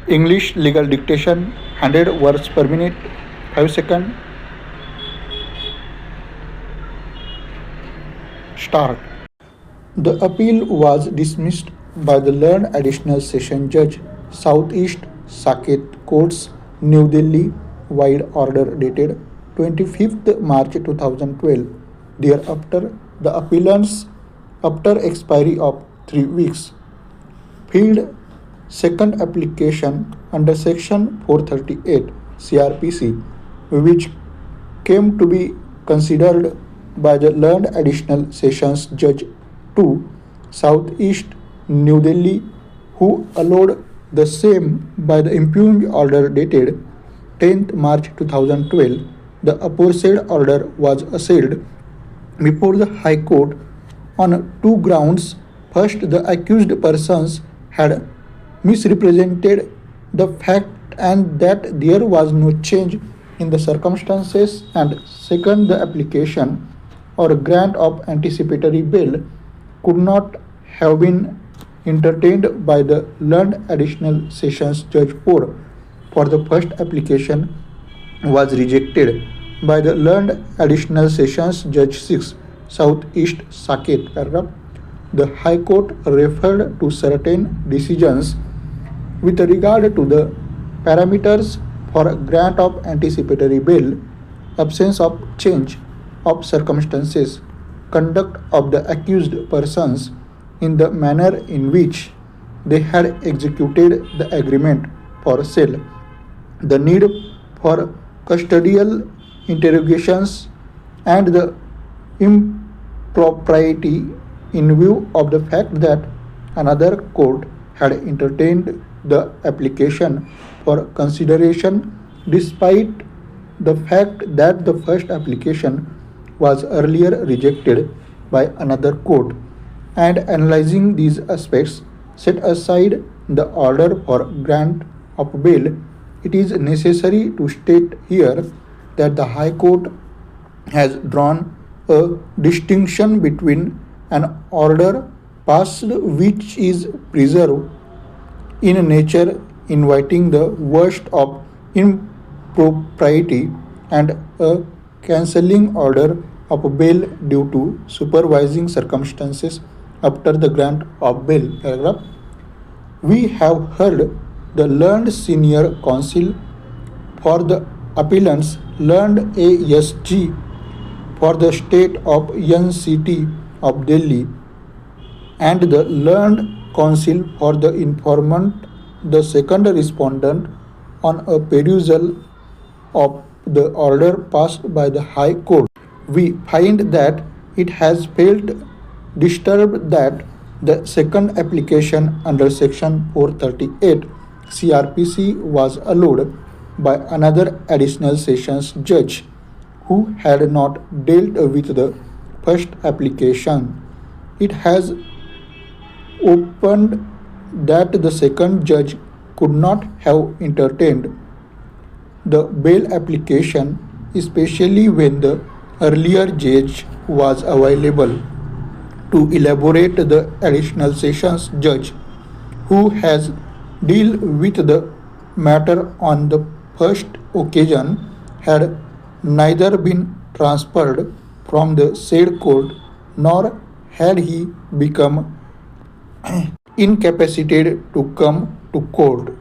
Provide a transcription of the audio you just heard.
English legal dictation 100 words per minute, 5 seconds. Start. The appeal was dismissed by the learned additional session judge, Southeast Saket Courts, New Delhi, wide order dated 25th March 2012. Thereafter, the appellants, after expiry of 3 weeks, filed second application under Section 438 CRPC, which came to be considered by the learned additional sessions judge 2, Southeast New Delhi, who allowed the same by the impugned order dated 10th March 2012. The aforesaid order was assailed before the High Court on two grounds. First, the accused persons had misrepresented the fact and that there was no change in the circumstances, and second, the application or grant of anticipatory bail could not have been entertained by the learned additional sessions judge 4, for the first application was rejected by the learned additional sessions judge 6, Southeast Saket. Paragraph. The High Court referred to certain decisions with regard to the parameters for grant of anticipatory bail, absence of change of circumstances, conduct of the accused persons in the manner in which they had executed the agreement for sale, the need for custodial interrogations, and the impropriety in view of the fact that another court had entertained the application for consideration despite the fact that the first application was earlier rejected by another court. And analyzing these aspects, set aside the order for grant of bail, it is necessary to state here that the High Court has drawn a distinction between an order passed which is preserved in nature, inviting the worst of impropriety, and a cancelling order of bail due to supervising circumstances after the grant of bail. Paragraph. We have heard the learned senior counsel for the appellants, learned ASG for the state of NCT of Delhi, and the learned counsel for the informant, the second respondent, on a perusal of the order passed by the High Court. We find that it has felt disturbed that the second application under Section 438 CRPC was allowed by another additional sessions judge who had not dealt with the first application. It has opened that the second judge could not have entertained the bail application, especially when the earlier judge was available to elaborate. The additional sessions judge who has dealt with the matter on the first occasion had neither been transferred from the said court nor had he become incapacitated to come to court.